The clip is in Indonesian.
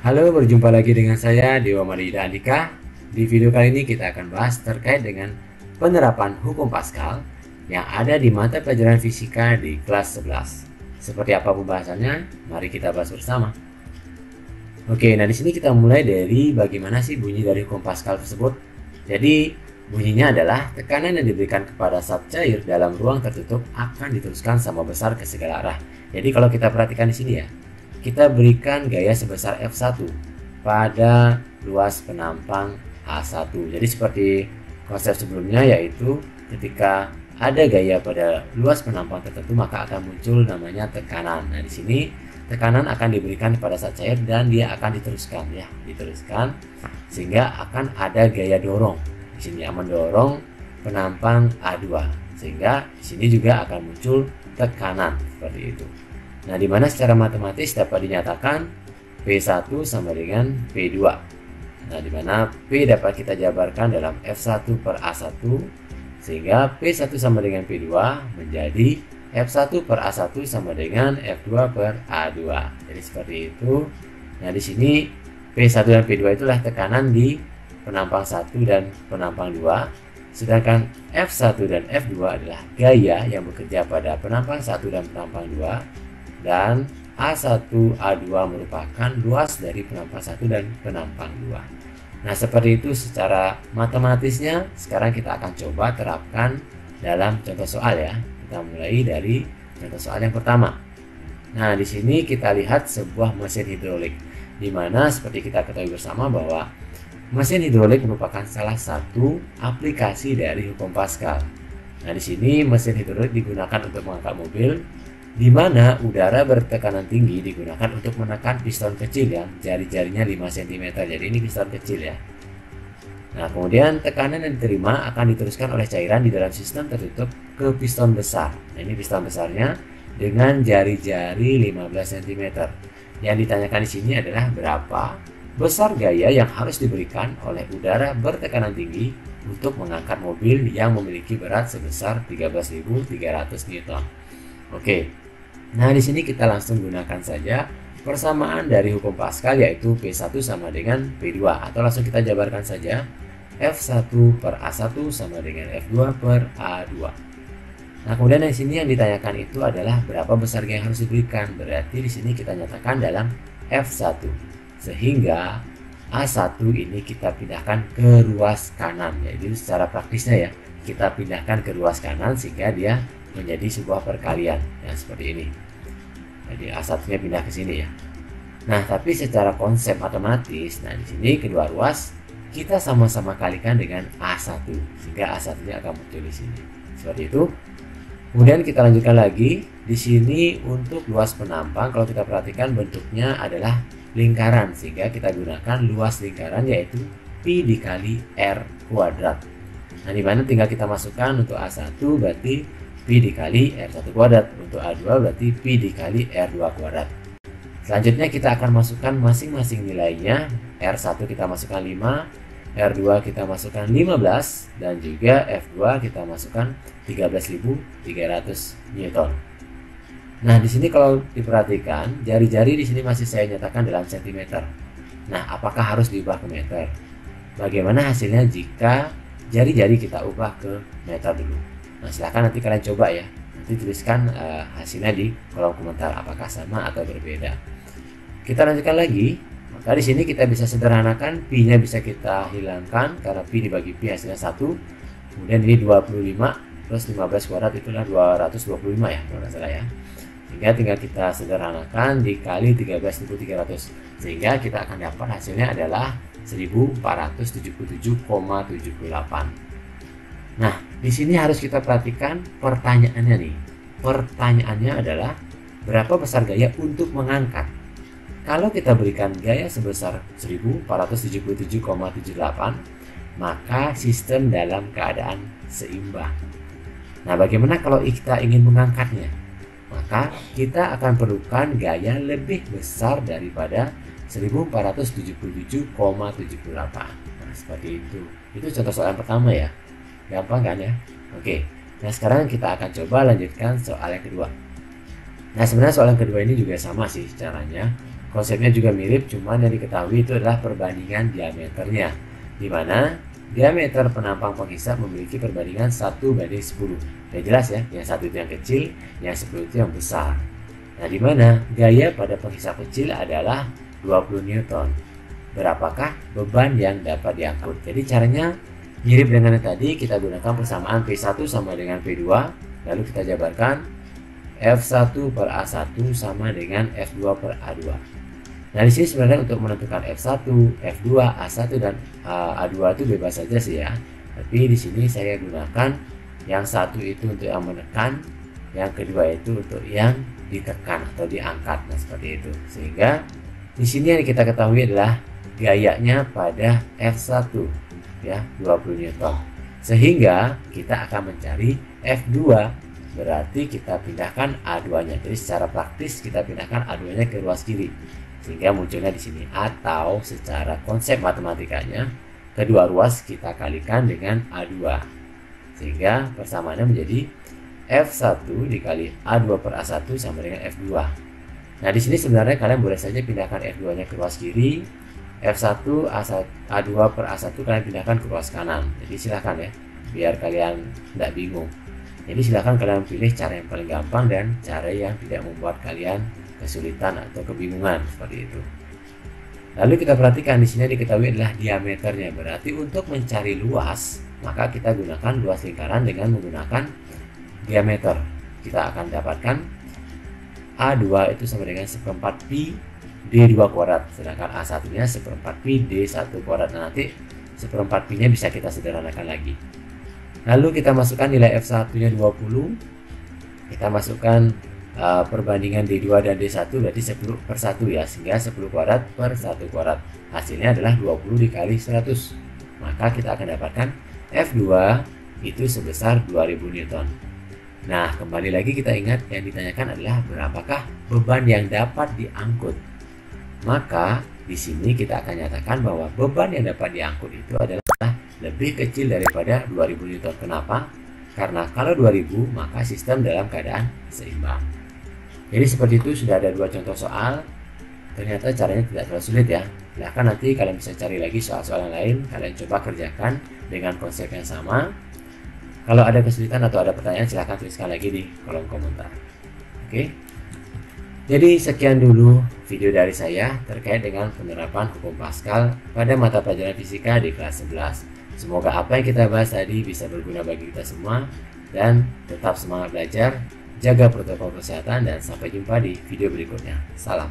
Halo, berjumpa lagi dengan saya Dewa Madida Andika. Di video kali ini kita akan bahas terkait dengan penerapan hukum Pascal yang ada di mata pelajaran fisika di kelas 11. Seperti apa pembahasannya? Mari kita bahas bersama. Oke, nah di sini kita mulai dari bagaimana sih bunyi dari hukum Pascal tersebut. Jadi bunyinya adalah tekanan yang diberikan kepada zat cair dalam ruang tertutup akan diteruskan sama besar ke segala arah. Jadi kalau kita perhatikan di sini ya, kita berikan gaya sebesar F1 pada luas penampang A1. Jadi seperti konsep sebelumnya, yaitu ketika ada gaya pada luas penampang tertentu maka akan muncul namanya tekanan. Nah di sini tekanan akan diberikan kepada zat cair dan dia akan diteruskan sehingga akan ada gaya dorong. Di sini yang mendorong penampang A2 sehingga di sini juga akan muncul tekanan seperti itu. Nah, di mana secara matematis dapat dinyatakan P1 sama dengan P2. Nah, di mana P dapat kita jabarkan dalam F1 per A1 sehingga P1 sama dengan P2 menjadi F1 per A1 sama dengan F2 per A2. Jadi seperti itu. Nah, di sini P1 dan P2 itulah tekanan di penampang 1 dan penampang 2. Sedangkan F1 dan F2 adalah gaya yang bekerja pada penampang 1 dan penampang 2. Dan A1, A2 merupakan luas dari penampang 1 dan penampang 2. Nah, seperti itu secara matematisnya. Sekarang kita akan coba terapkan dalam contoh soal ya. Kita mulai dari contoh soal yang pertama. Nah, di sini kita lihat sebuah mesin hidrolik, di mana seperti kita ketahui bersama bahwa mesin hidrolik merupakan salah satu aplikasi dari hukum Pascal. Nah, di sini mesin hidrolik digunakan untuk mengangkat mobil, di mana udara bertekanan tinggi digunakan untuk menekan piston kecil yang jari-jarinya 5 cm. Jadi ini piston kecil ya. Nah, kemudian tekanan yang diterima akan diteruskan oleh cairan di dalam sistem tertutup ke piston besar. Nah, ini piston besarnya dengan jari-jari 15 cm. Yang ditanyakan di sini adalah berapa besar gaya yang harus diberikan oleh udara bertekanan tinggi untuk mengangkat mobil yang memiliki berat sebesar 13.300 Newton. Oke. Nah, di sini kita langsung gunakan saja persamaan dari hukum Pascal, yaitu P1 sama dengan P2, atau langsung kita jabarkan saja F1 per A1 sama dengan F2 per A2. Nah, kemudian di sini yang ditanyakan itu adalah berapa besar gaya yang harus diberikan. Berarti di sini kita nyatakan dalam F1. Sehingga A1 ini kita pindahkan ke ruas kanan. Jadi secara praktisnya ya, kita pindahkan ke ruas kanan sehingga dia menjadi sebuah perkalian. Ya, seperti ini. Jadi A1-nya pindah ke sini ya. Nah, tapi secara konsep matematis, nah di sini kedua ruas kita sama-sama kalikan dengan A1 sehingga A1-nya akan muncul di sini. Seperti itu. Kemudian kita lanjutkan lagi. Di sini untuk luas penampang, kalau kita perhatikan bentuknya adalah lingkaran, sehingga kita gunakan luas lingkaran yaitu pi dikali r kuadrat. Nah, dimana tinggal kita masukkan untuk A1 berarti pi dikali r1 kuadrat, untuk A2 berarti pi dikali r2 kuadrat. Selanjutnya kita akan masukkan masing-masing nilainya. R1 kita masukkan 5, R2 kita masukkan 15, dan juga F2 kita masukkan 13.300 Newton. Nah, di sini kalau diperhatikan, jari-jari di sini masih saya nyatakan dalam cm. Nah, apakah harus diubah ke meter? Bagaimana hasilnya jika jari-jari kita ubah ke meter dulu? Nah, silahkan nanti kalian coba ya. Nanti tuliskan hasilnya di kolom komentar apakah sama atau berbeda. Kita lanjutkan lagi. Maka di sini kita bisa sederhanakan, pi-nya bisa kita hilangkan karena pi dibagi pi hasilnya 1. Kemudian ini 25 plus 15 kuadrat itulah 225 ya, kalau nggak salah ya. Sehingga tinggal kita sederhanakan dikali 13.300, sehingga kita akan dapat hasilnya adalah 1477,78. Nah, di sini harus kita perhatikan pertanyaannya nih. Pertanyaannya adalah berapa besar gaya untuk mengangkat. Kalau kita berikan gaya sebesar 1477,78, maka sistem dalam keadaan seimbang. Nah, bagaimana kalau kita ingin mengangkatnya? Maka kita akan perlukan gaya lebih besar daripada 1477,78. Nah, seperti itu. Itu contoh soal yang pertama ya. Gampang kan ya? Oke. Nah, sekarang kita akan coba lanjutkan soal yang kedua. Nah, sebenarnya soal yang kedua ini juga sama sih caranya. Konsepnya juga mirip, cuman yang diketahui itu adalah perbandingan diameternya, di mana diameter penampang penghisap memiliki perbandingan 1:10. Ya jelas ya, yang satu itu yang kecil, yang 10 itu yang besar. Nah, di mana gaya pada penghisap kecil adalah 20 Newton. Berapakah beban yang dapat diangkut? Jadi caranya mirip dengan yang tadi, kita gunakan persamaan P1 sama dengan P2, lalu kita jabarkan F1 per A1 sama dengan F2 per A2. Nah, di sini sebenarnya untuk menentukan F1, F2, A1 dan A2 itu bebas saja sih ya. Tapi di sini saya gunakan yang satu itu untuk yang menekan, yang kedua itu untuk yang ditekan atau diangkat. Nah, seperti itu. Sehingga di sini yang kita ketahui adalah gayanya pada F1 ya, 20 Newton. Sehingga kita akan mencari F2, berarti kita pindahkan A2-nya. Jadi secara praktis kita pindahkan A2-nya ke ruas kiri, sehingga munculnya di sini. Atau secara konsep matematikanya, kedua ruas kita kalikan dengan A2, sehingga persamaannya menjadi F1 dikali A2 per A1 sama dengan F2. Nah, di sini sebenarnya kalian boleh saja pindahkan F2-nya ke ruas kiri, F1 A2 per A1 kalian pindahkan ke ruas kanan. Jadi silahkan ya, biar kalian tidak bingung. Jadi silahkan kalian pilih cara yang paling gampang dan cara yang tidak membuat kalian kesulitan atau kebingungan, seperti itu. Lalu kita perhatikan di sini diketahui adalah diameternya. Berarti untuk mencari luas, maka kita gunakan luas lingkaran dengan menggunakan diameter. Kita akan dapatkan A2 itu sama dengan 1/4 pi D2 kuadrat, sedangkan A1-nya 1/4 pi D1 kuadrat. Nah, nanti 1/4 pi-nya bisa kita sederhanakan lagi. Lalu kita masukkan nilai F1-nya 20. Kita masukkan perbandingan D2 dan D1 berarti 10/1 ya, sehingga 10 kuadrat per 1 kuadrat. Hasilnya adalah 20 dikali 100. Maka kita akan dapatkan F2 itu sebesar 2000 Newton. Nah, kembali lagi kita ingat yang ditanyakan adalah berapakah beban yang dapat diangkut. Maka di sini kita akan nyatakan bahwa beban yang dapat diangkut itu adalah lebih kecil daripada 2000 Newton. Kenapa? Karena kalau 2000 maka sistem dalam keadaan seimbang. Jadi seperti itu, sudah ada dua contoh soal. Ternyata caranya tidak terlalu sulit ya. Silahkan nanti kalian bisa cari lagi soal-soal yang lain, kalian coba kerjakan dengan konsep yang sama. Kalau ada kesulitan atau ada pertanyaan, silahkan tuliskan lagi di kolom komentar. Oke. Jadi sekian dulu video dari saya terkait dengan penerapan hukum Pascal pada mata pelajaran fisika di kelas 11. Semoga apa yang kita bahas tadi bisa berguna bagi kita semua, dan tetap semangat belajar, jaga protokol kesehatan, dan sampai jumpa di video berikutnya. Salam.